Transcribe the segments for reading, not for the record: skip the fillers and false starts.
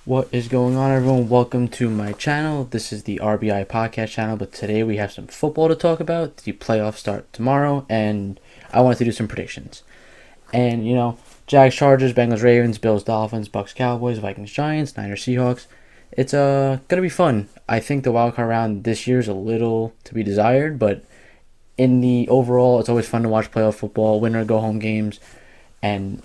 What is going on, everyone? Welcome to my channel. This is the RBI podcast channel, but today we have some football to talk about. The playoffs start tomorrow, and I wanted to do some predictions. And, Jags, Chargers, Bengals, Ravens, Bills, Dolphins, Bucks, Cowboys, Vikings, Giants, Niners, Seahawks. It's going to be fun. I think the wildcard round this year is a little to be desired, but in the overall, it's always fun to watch playoff football, winner go home games, and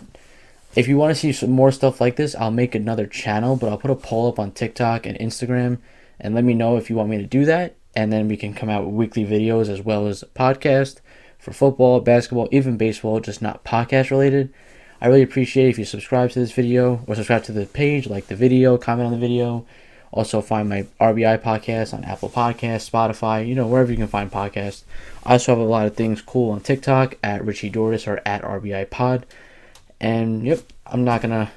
if you want to see some more stuff like this, I'll make another channel, but I'll put a poll up on TikTok and Instagram and let me know if you want me to do that. And then we can come out with weekly videos as well as a podcast for football, basketball, even baseball, just not podcast related. I really appreciate if you subscribe to this video or subscribe to the page, like the video, comment on the video. Also find my RBI podcast on Apple Podcasts, Spotify, wherever you can find podcasts. I also have a lot of things cool on TikTok at richiedordas or at RBI Pod. And yep, I'm not gonna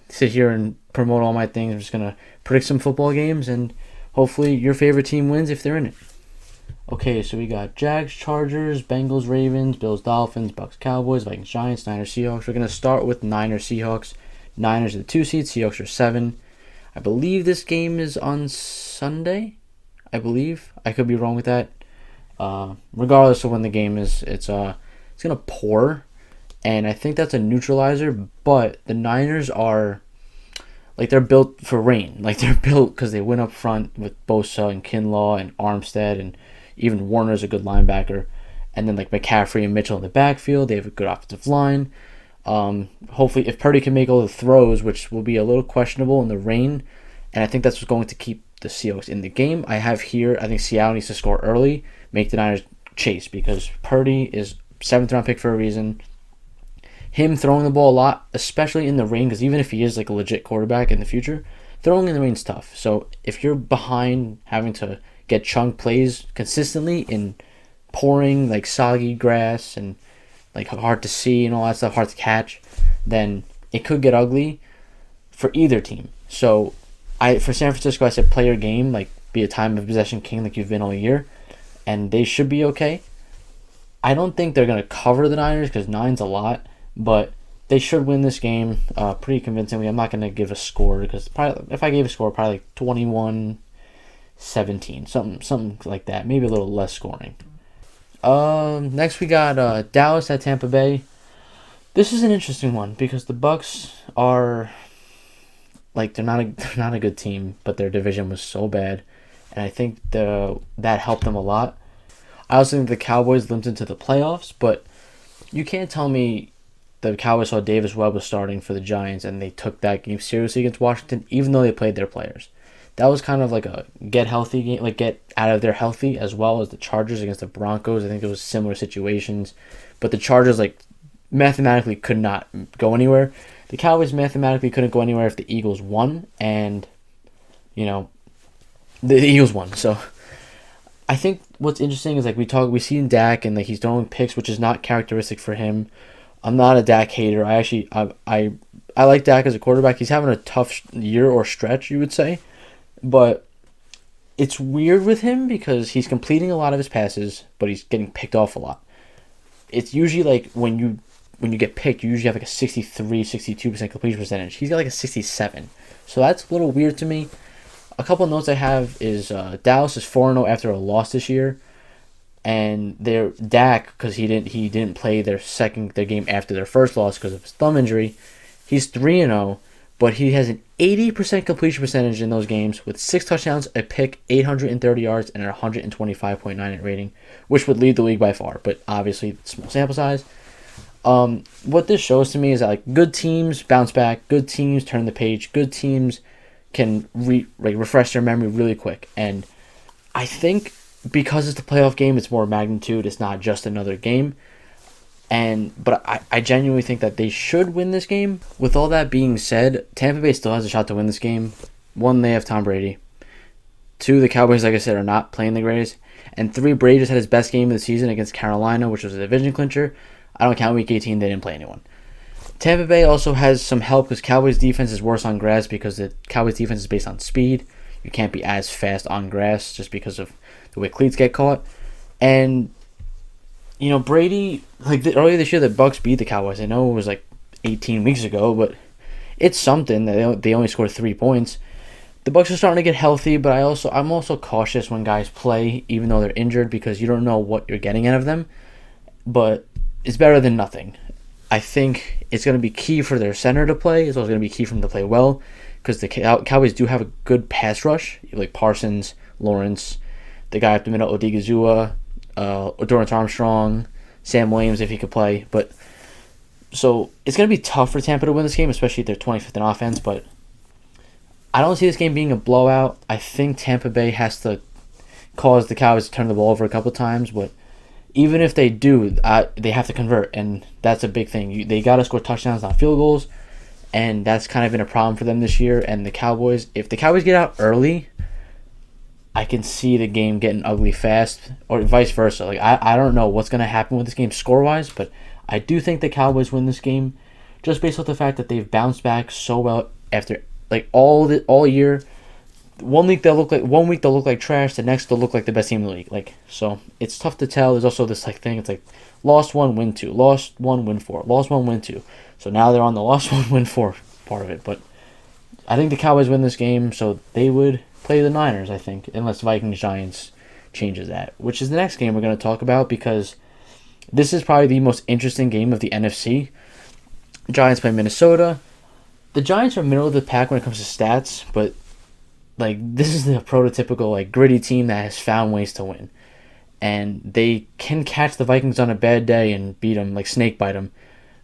sit here and promote all my things. I'm just gonna predict some football games, and hopefully your favorite team wins if they're in it. Okay, so we got Jags, Chargers, Bengals, Ravens, Bills, Dolphins, Bucks, Cowboys, Vikings, Giants, Niners, Seahawks. We're gonna start with Niners, Seahawks. Niners are the 2 seeds, Seahawks are 7. I believe this game is on Sunday. I believe I could be wrong with that. Regardless of when the game is, it's gonna pour. And I think that's a neutralizer, but the Niners are, they're built for rain. They're built because they went up front with Bosa and Kinlaw and Armstead, and even Warner's a good linebacker. And then, McCaffrey and Mitchell in the backfield. They have a good offensive line. Hopefully, if Purdy can make all the throws, which will be a little questionable in the rain, and I think that's what's going to keep the Seahawks in the game. I think Seattle needs to score early, make the Niners chase, because Purdy is 7th-round pick for a reason. Him throwing the ball a lot, especially in the rain, because even if he is a legit quarterback in the future, throwing in the rain is tough. So if you're behind having to get chunk plays consistently in pouring, soggy grass and hard to see and all that stuff, hard to catch, then it could get ugly for either team. So for San Francisco, I said play your game, be a time of possession king like you've been all year, and they should be okay. I don't think they're going to cover the Niners because 9's a lot. But they should win this game pretty convincingly. I'm not going to give a score because if I gave a score, probably 21-17, something like that. Maybe a little less scoring. Next we got Dallas at Tampa Bay. This is an interesting one because the Bucks are they're not a good team, but their division was so bad, and I think that helped them a lot. I also think the Cowboys limped into the playoffs, but you can't tell me the Cowboys saw Davis Webb was starting for the Giants, and they took that game seriously against Washington, even though they played their players. That was kind of like a get healthy game, get out of there healthy, as well as the Chargers against the Broncos. I think it was similar situations, but the Chargers mathematically could not go anywhere. The Cowboys mathematically couldn't go anywhere if the Eagles won, and the Eagles won. So I think what's interesting is we see in Dak and he's throwing picks, which is not characteristic for him. I'm not a Dak hater. I like Dak as a quarterback. He's having a tough year or stretch, you would say. But it's weird with him because he's completing a lot of his passes, but he's getting picked off a lot. It's usually when you get picked, you usually have a 63, 62% completion percentage. He's got a 67. So that's a little weird to me. A couple notes I have is Dallas is 4-0 after a loss this year. And their Dak, because he didn't play their game after their first loss because of his thumb injury, he's 3-0, but he has an 80% completion percentage in those games with 6 touchdowns, a pick, 830 yards, and a 125.9 rating, which would lead the league by far. But obviously, small sample size. What this shows to me is that good teams bounce back, good teams turn the page, good teams can refresh their memory really quick, and I think, because it's the playoff game, it's more magnitude. It's not just another game. But I genuinely think that they should win this game. With all that being said, Tampa Bay still has a shot to win this game. 1, they have Tom Brady. 2, the Cowboys, like I said, are not playing the greatest. And 3, Brady just had his best game of the season against Carolina, which was a division clincher. I don't count Week 18. They didn't play anyone. Tampa Bay also has some help because Cowboys' defense is worse on grass because the Cowboys' defense is based on speed. You can't be as fast on grass just because of the way cleats get caught. And, Brady, earlier this year, the Bucks beat the Cowboys. I know it was 18 weeks ago, but it's something. They only scored 3 points. The Bucks are starting to get healthy, but I'm also cautious when guys play, even though they're injured, because you don't know what you're getting out of them. But it's better than nothing. I think it's going to be key for their center to play. It's also going to be key for them to play well, because the Cowboys do have a good pass rush, like Parsons, Lawrence, the guy up the middle, Odigizua, Dorrance Armstrong, Sam Williams if he could play. But so it's going to be tough for Tampa to win this game, especially if they're 25th in offense. But I don't see this game being a blowout. I think Tampa Bay has to cause the Cowboys to turn the ball over a couple times, but even if they do, they have to convert, and that's a big thing. They got to score touchdowns, not field goals, and that's kind of been a problem for them this year. And the Cowboys, if the Cowboys get out early, I can see the game getting ugly fast, or vice versa. Like I don't know what's going to happen with this game score-wise, but I do think the Cowboys win this game just based off the fact that they've bounced back so well after like all year. 1 week they'll look like trash. The next they'll look like the best team in the league. Like, so it's tough to tell. There's also this like thing. It's like lost 1, win 2, lost 1, win 4, lost 1, win 2. So now they're on the lost 1, win 4 part of it. But I think the Cowboys win this game, so they would play the Niners. I think, unless Vikings Giants changes that, which is the next game we're going to talk about, because this is probably the most interesting game of the NFC. Giants play Minnesota. The Giants are middle of the pack when it comes to stats, but like this is the prototypical like gritty team that has found ways to win, and they can catch the Vikings on a bad day and beat them, like snake bite them,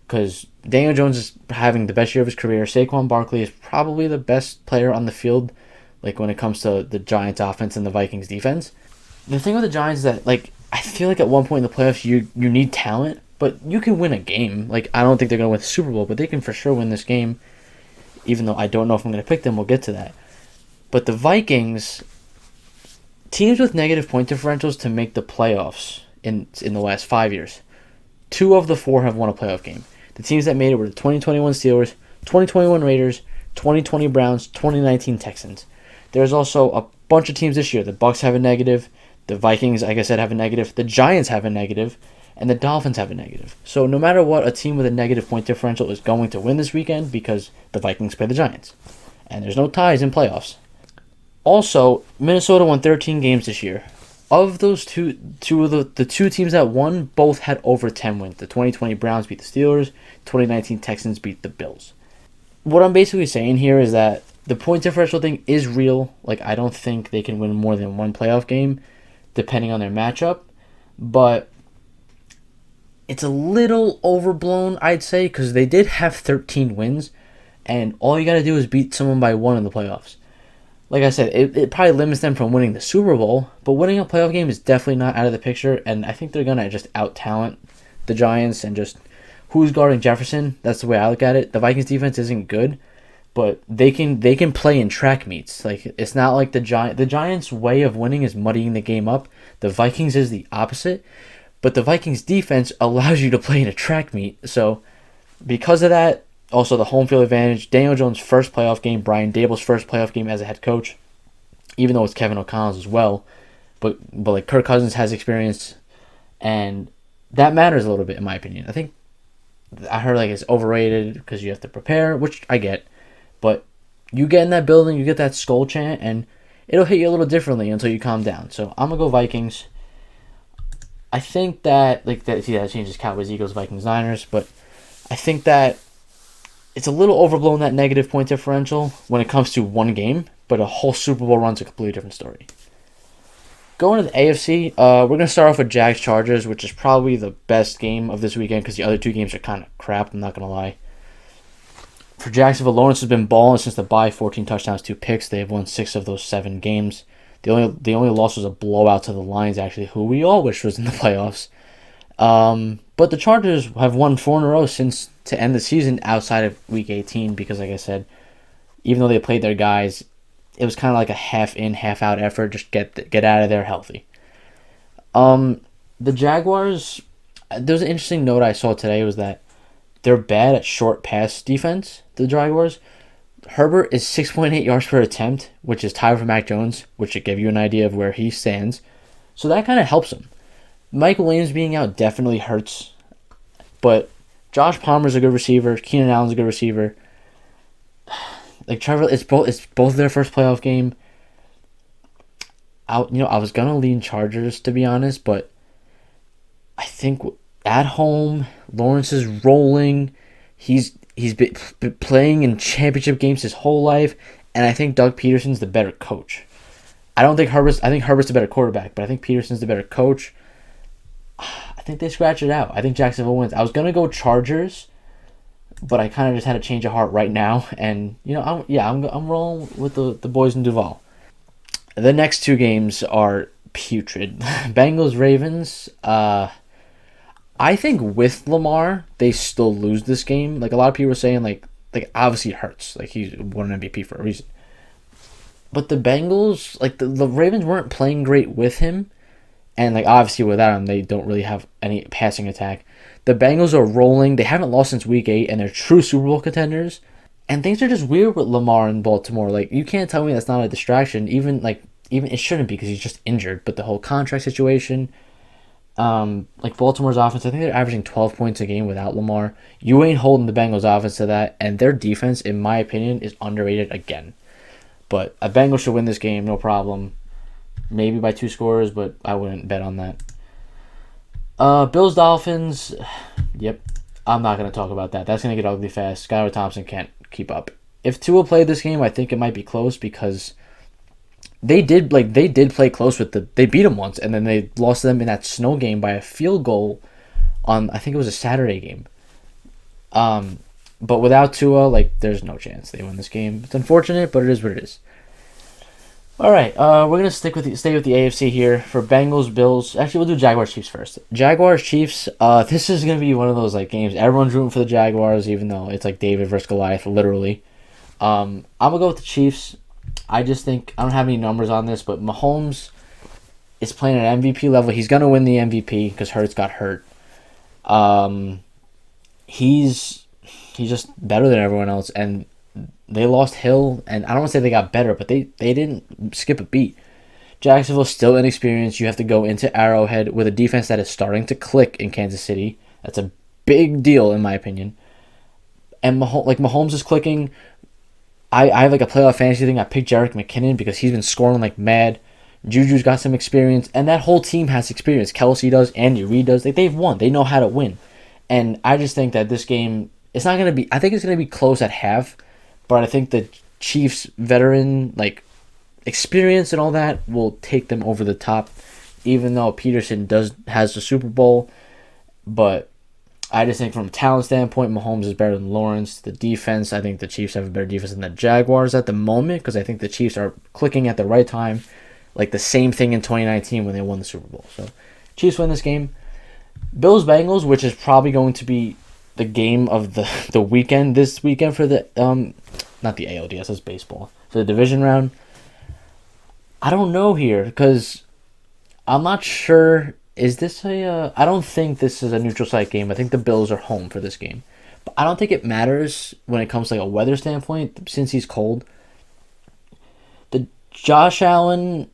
because Daniel Jones is having the best year of his career. Saquon Barkley is probably the best player on the field, like when it comes to the Giants offense and the Vikings defense. The thing with the Giants is that like I feel like at one point in the playoffs you need talent, but you can win a game. Like I don't think they're gonna win the Super Bowl, but they can for sure win this game. Even though I don't know if I'm gonna pick them, we'll get to that. But the Vikings, teams with negative point differentials to make the playoffs in the last 5 years, 2 of the 4 have won a playoff game. The teams that made it were the 2021 Steelers, 2021 Raiders, 2020 Browns, 2019 Texans. There's also a bunch of teams this year. The Bucks have a negative. The Vikings, like I said, have a negative. The Giants have a negative. And the Dolphins have a negative. So no matter what, a team with a negative point differential is going to win this weekend because the Vikings play the Giants. And there's no ties in playoffs. Also, Minnesota won 13 games this year. Of those two of the 2 teams that won, both had over 10 wins. The 2020 Browns beat the Steelers. 2019 Texans beat the Bills. What I'm basically saying here is that the point differential thing is real. Like, I don't think they can win more than 1 playoff game, depending on their matchup. But it's a little overblown, I'd say, because they did have 13 wins, and all you got to do is beat someone by 1 in the playoffs. Like I said, it probably limits them from winning the Super Bowl, but winning a playoff game is definitely not out of the picture, and I think they're going to just out-talent the Giants and just who's guarding Jefferson. That's the way I look at it. The Vikings defense isn't good, but they can play in track meets. Like, it's not like the Giants' way of winning is muddying the game up. The Vikings is the opposite, but the Vikings defense allows you to play in a track meet. So because of that, also the home field advantage, Daniel Jones' first playoff game, Brian Dable's first playoff game as a head coach, even though it's Kevin O'Connell's as well, but like Kirk Cousins has experience, and that matters a little bit in my opinion. I heard like it's overrated because you have to prepare, which I get, but you get in that building, you get that skull chant, and it'll hit you a little differently until you calm down. So I'm gonna go Vikings. I think that that changes Cowboys, Eagles, Vikings, Niners, but I think that it's a little overblown, that negative point differential, when it comes to 1 game, but a whole Super Bowl run's a completely different story. Going to the AFC, we're going to start off with Jags-Chargers, which is probably the best game of this weekend because the other 2 games are kind of crap, I'm not going to lie. For Jacksonville, Lawrence has been balling since the bye, 14 touchdowns, 2 picks. They've won 6 of those 7 games. The only loss was a blowout to the Lions, actually, who we all wish was in the playoffs. But the Chargers have won 4 in a row since to end the season outside of Week 18 because, like I said, even though they played their guys, it was kind of like a half-in, half-out effort. Just get out of there healthy. The Jaguars, there was an interesting note I saw today was that they're bad at short pass defense, the Jaguars. Herbert is 6.8 yards per attempt, which is tied for Mac Jones, which should give you an idea of where he stands. So that kind of helps him. Mike Williams being out definitely hurts, but Josh Palmer's a good receiver. Keenan Allen's a good receiver. like Trevor, it's both their first playoff game. I was gonna lean Chargers to be honest, but I think at home Lawrence is rolling. He's been playing in championship games his whole life, and I think Doug Peterson's the better coach. I think Herbert's the better quarterback, but I think Peterson's the better coach. I think they scratch it out. I think Jacksonville wins. I was gonna go Chargers, but I kind of just had a change of heart right now, and I'm rolling with the boys in Duval. The next two games are putrid. Bengals Ravens. I think with Lamar they still lose this game. Like a lot of people are saying, like obviously it hurts. Like he won an MVP for a reason. But the Bengals, like the Ravens weren't playing great with him. And like obviously without him, they don't really have any passing attack. The Bengals are rolling. They haven't lost since week 8, and they're true Super Bowl contenders. And things are just weird with Lamar in Baltimore. Like you can't tell me that's not a distraction. Even it shouldn't be because he's just injured. But the whole contract situation, like Baltimore's offense, I think they're averaging 12 points a game without Lamar. You ain't holding the Bengals offense to that, and their defense, in my opinion, is underrated again. But a Bengals should win this game, no problem. Maybe by 2 scores, but I wouldn't bet on that. Bills Dolphins. Yep, I'm not gonna talk about that. That's gonna get ugly fast. Skylar Thompson can't keep up. If Tua played this game, I think it might be close because they did play close with they beat them once, and then they lost to them in that snow game by a field goal on I think it was a Saturday game. But without Tua, there's no chance they win this game. It's unfortunate, but it is what it is. All right, we're gonna stay with the AFC here for Bengals Bills. Actually, we'll do Jaguars Chiefs first. Jaguars Chiefs. This is gonna be one of those games everyone's rooting for the Jaguars, even though it's like David versus Goliath, literally. I'm gonna go with the Chiefs. I just think I don't have any numbers on this, but Mahomes is playing at MVP level. He's gonna win the MVP because Hurts got hurt. He's just better than everyone else, and they lost Hill, and I don't want to say they got better, but they didn't skip a beat. Jacksonville's still inexperienced. You have to go into Arrowhead with a defense that is starting to click in Kansas City. That's a big deal, in my opinion. And Mahomes is clicking. I have a playoff fantasy thing. I picked Jerick McKinnon because he's been scoring like mad. Juju's got some experience, and that whole team has experience. Kelsey does, Andy Reid does. They've won. They know how to win. And I just think that this game, it's not going to be... I think it's going to be close at half, but I think the Chiefs' veteran experience and all that will take them over the top, even though Peterson has the Super Bowl. But I just think from a talent standpoint, Mahomes is better than Lawrence. The defense, I think the Chiefs have a better defense than the Jaguars at the moment because I think the Chiefs are clicking at the right time, like the same thing in 2019 when they won the Super Bowl. So Chiefs win this game. Bills Bengals, which is probably going to be the game of the weekend this weekend for the not the ALDS, that's baseball, for the division round. I don't know here because I'm not sure. Is this I don't think this is a neutral site game. I think the Bills are home for this game, but I don't think it matters when it comes to a weather standpoint since he's cold. The Josh Allen,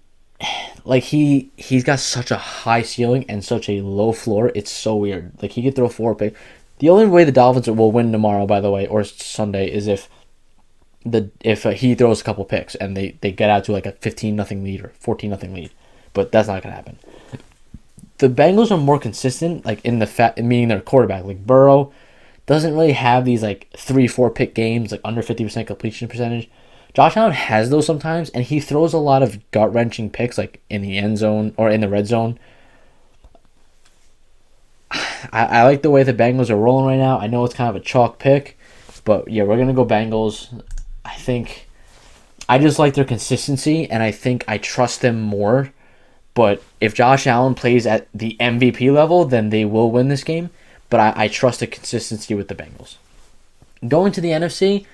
he's got such a high ceiling and such a low floor. It's so weird. He could throw 4 picks. The only way the Dolphins will win tomorrow, by the way, or Sunday, is if he throws a couple picks and they get out to a 15-0 lead or 14-0 lead. But that's not gonna happen. The Bengals are more consistent, in the meaning their quarterback, Burrow, doesn't really have these 3-4 pick games, under 50% completion percentage. Josh Allen has those sometimes, and he throws a lot of gut-wrenching picks, in the end zone or in the red zone. I like the way the Bengals are rolling right now. I know it's kind of a chalk pick, but yeah, we're going to go Bengals. I just like their consistency, and I think I trust them more. But if Josh Allen plays at the MVP level, then they will win this game. But I trust the consistency with the Bengals. Going to the NFC,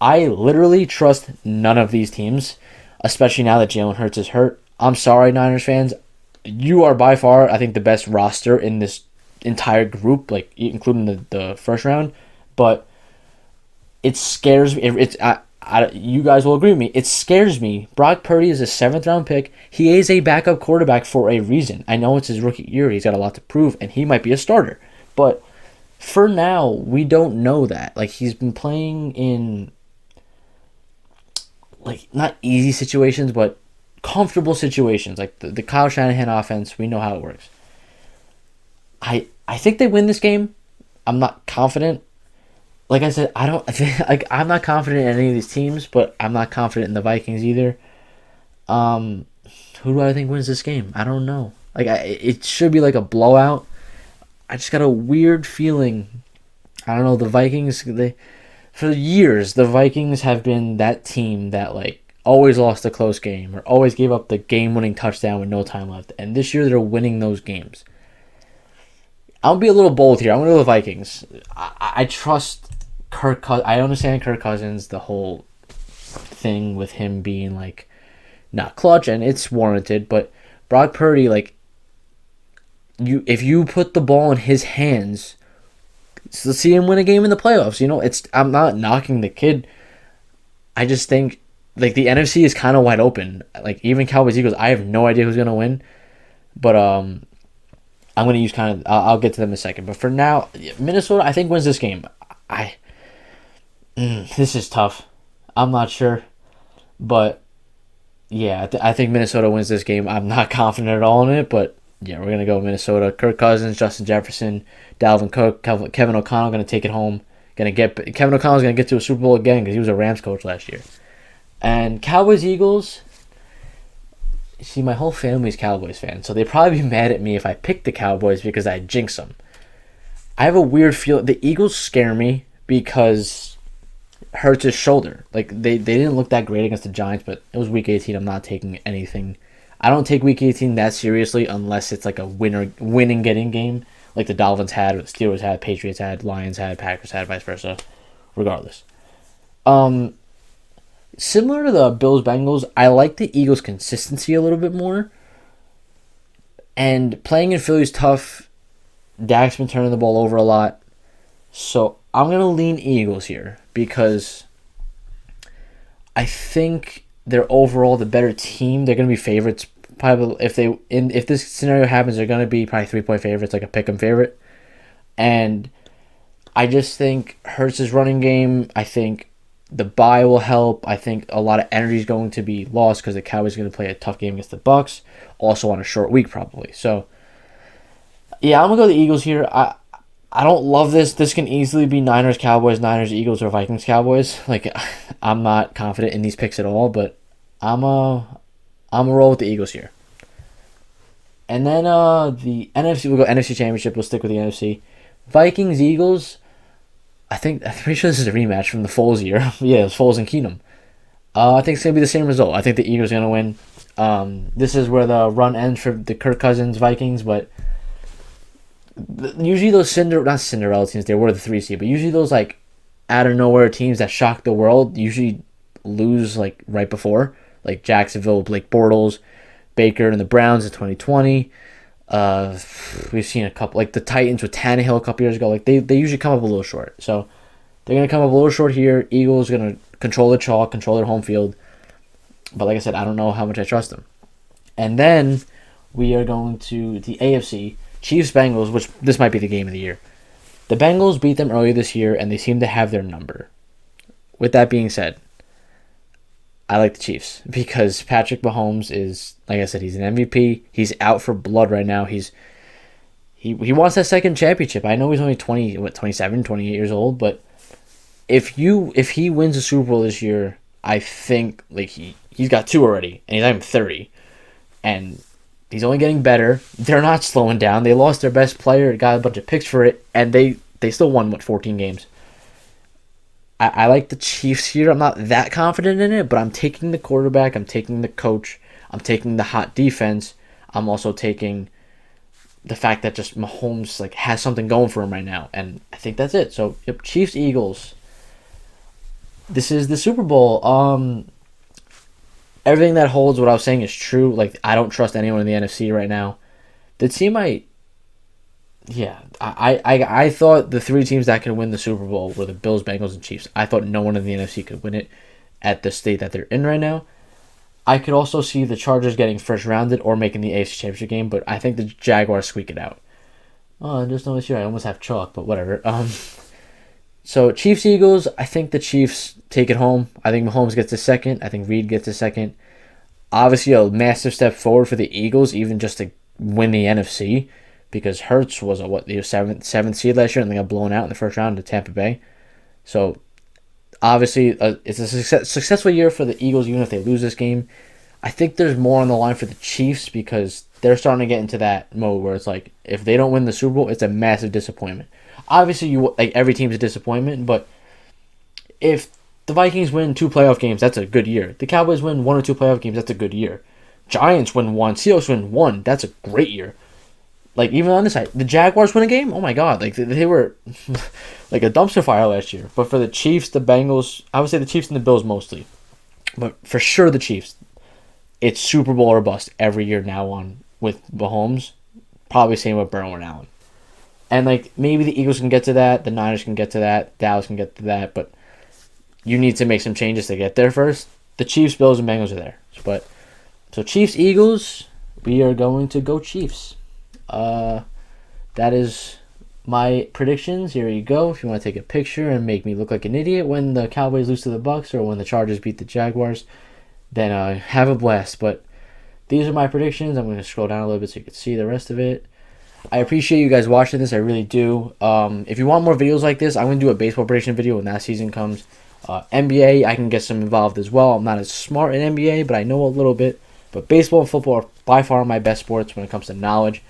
I literally trust none of these teams, especially now that Jalen Hurts is hurt. I'm sorry, Niners fans. You are by far, I think, the best roster in this entire group, including the first round. But it scares me. You guys will agree with me. It scares me. Brock Purdy is a 7th round pick. He is a backup quarterback for a reason. I know it's his rookie year. He's got a lot to prove, and he might be a starter. But for now, we don't know that. He's been playing in like not easy situations, but comfortable situations. Like the Kyle Shanahan offense, we know how it works. I think they win this game. I'm not confident. Like I said, I don't like I'm not confident in any of these teams, but I'm not confident in the Vikings either. Um, who do I think wins this game? I don't know. Like it should be like a blowout. I just got a weird feeling. I don't know. The Vikings, for years, the Vikings have been that team that like always lost a close game or always gave up the game-winning touchdown with no time left. And this year they're winning those games. I'll be a little bold here. I'm going to go with the Vikings. I trust Kirk Cousins. I understand Kirk Cousins, the whole thing with him being like not clutch, and it's warranted. But Brock Purdy, like if you put the ball in his hands, let's see him win a game in the playoffs. I'm not knocking the kid. I just think like the NFC is kind of wide open. Like even Cowboys Eagles, I have no idea who's gonna win, but I'm gonna use kind of. I'll get to them in a second. But for now, Minnesota I think wins this game. This is tough. I'm not sure, but yeah, I think Minnesota wins this game. I'm not confident at all in it, but yeah, we're gonna go Minnesota. Kirk Cousins, Justin Jefferson, Dalvin Cook, Kevin O'Connell gonna take it home. Kevin O'Connell's gonna get to a Super Bowl again because he was a Rams coach last year. And Cowboys Eagles. See, my whole family's Cowboys fans, so they'd probably be mad at me if I picked the Cowboys because I jinx them. I have a weird feeling. The Eagles scare me because hurts his shoulder. Like they didn't look that great against the Giants, but it was Week 18. I'm not taking anything. I don't take Week 18 that seriously unless it's like a winning getting game, like the Dolphins had, the Steelers had, Patriots had, Lions had, Packers had, vice versa. Regardless, similar to the Bills Bengals, I like the Eagles' consistency a little bit more. And playing in Philly's tough. Dak's been turning the ball over a lot. So I'm going to lean Eagles here because I think they're overall the better team. They're going to be favorites. Probably if this scenario happens, they're going to be probably 3-point favorites, like a pick 'em favorite. And I just think Hurts' running game, I think the bye will help. I think a lot of energy is going to be lost because the Cowboys are going to play a tough game against the Bucs, also on a short week probably. So yeah, I'm gonna go the Eagles here. I don't love this. This can easily be Niners Cowboys, Niners Eagles, or Vikings Cowboys. Like I'm not confident in these picks at all, but I'm a roll with the Eagles here. And then the NFC, we'll go NFC Championship. We'll stick with the NFC. Vikings Eagles. I'm pretty sure this is a rematch from the Foles year. Yeah, it was Foles and Keenum. I think it's gonna be the same result. I think the Eagles are gonna win. This is where the run ends for the Kirk Cousins Vikings, but usually those not Cinderella teams, they were the 3 seed, but usually those like out of nowhere teams that shock the world usually lose like right before, like Jacksonville, Blake Bortles, Baker, and the Browns in 2020. We've seen a couple like the Titans with Tannehill a couple years ago. Like they usually come up a little short, so they're gonna come up a little short here. Eagles gonna control the chalk, control their home field, but like I said, I don't know how much I trust them. And then we are going to the AFC. Chiefs Bengals, which this might be the game of the year. The Bengals beat them earlier this year, and they seem to have their number. With that being said, I like the Chiefs because Patrick Mahomes is, like I said, he's an MVP. He's out for blood right now. He wants that second championship. I know he's only 27, 28 years old, but if he wins the Super Bowl this year, I think like he's got 2 already, and he's not even 30, and he's only getting better. They're not slowing down. They lost their best player, got a bunch of picks for it, and they still won, 14 games. I like the Chiefs here. I'm not that confident in it, but I'm taking the quarterback. I'm taking the coach. I'm taking the hot defense. I'm also taking the fact that just Mahomes like has something going for him right now, and I think that's it. So, yep, Chiefs, Eagles. This is the Super Bowl. Everything that holds what I was saying is true. Like, I don't trust anyone in the NFC right now. The team I thought the 3 teams that could win the Super Bowl were the Bills, Bengals, and Chiefs. I thought no one in the NFC could win it at the state that they're in right now. I could also see the Chargers getting first rounded or making the AFC Championship game, but I think the Jaguars squeak it out. Oh, just noticed here I almost have chalk, but whatever. So Chiefs Eagles, I think the Chiefs take it home. I think Mahomes gets a second. I think Reed gets a second. Obviously, a massive step forward for the Eagles, even just to win the NFC, because Hurts was the seventh seed last year and they got blown out in the first round to Tampa Bay. So obviously, it's a successful year for the Eagles, even if they lose this game. I think there's more on the line for the Chiefs because they're starting to get into that mode where it's like if they don't win the Super Bowl, it's a massive disappointment. Obviously, every team's a disappointment, but if the Vikings win 2 playoff games, that's a good year. The Cowboys win 1 or 2 playoff games, that's a good year. Giants win 1, Seahawks win 1, that's a great year. Like even on this side, the Jaguars win a game. Oh my God! Like they were like a dumpster fire last year. But for the Chiefs, the Bengals, I would say the Chiefs and the Bills mostly, but for sure the Chiefs. It's Super Bowl or bust every year now on with Mahomes. Probably same with Burrow and Allen. And like maybe the Eagles can get to that, the Niners can get to that, Dallas can get to that, but you need to make some changes to get there first. The Chiefs, Bills, and Bengals are there. But so Chiefs, Eagles, we are going to go Chiefs. That is my predictions. Here you go. If you want to take a picture and make me look like an idiot when the Cowboys lose to the Bucks or when the Chargers beat the Jaguars, then have a blast. But these are my predictions. I'm going to scroll down a little bit so you can see the rest of it. I appreciate you guys watching this. I really do. If you want more videos like this, I'm going to do a baseball prediction video when that season comes. NBA, I can get some involved as well. I'm not as smart in NBA, but I know a little bit. But baseball and football are by far my best sports when it comes to knowledge.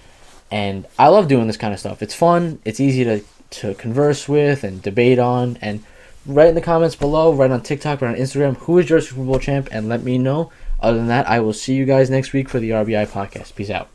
And I love doing this kind of stuff. It's fun. It's easy to converse with and debate on. And write in the comments below, write on TikTok, write on Instagram, who is your Super Bowl champ, and let me know. Other than that, I will see you guys next week for the RBI podcast. Peace out.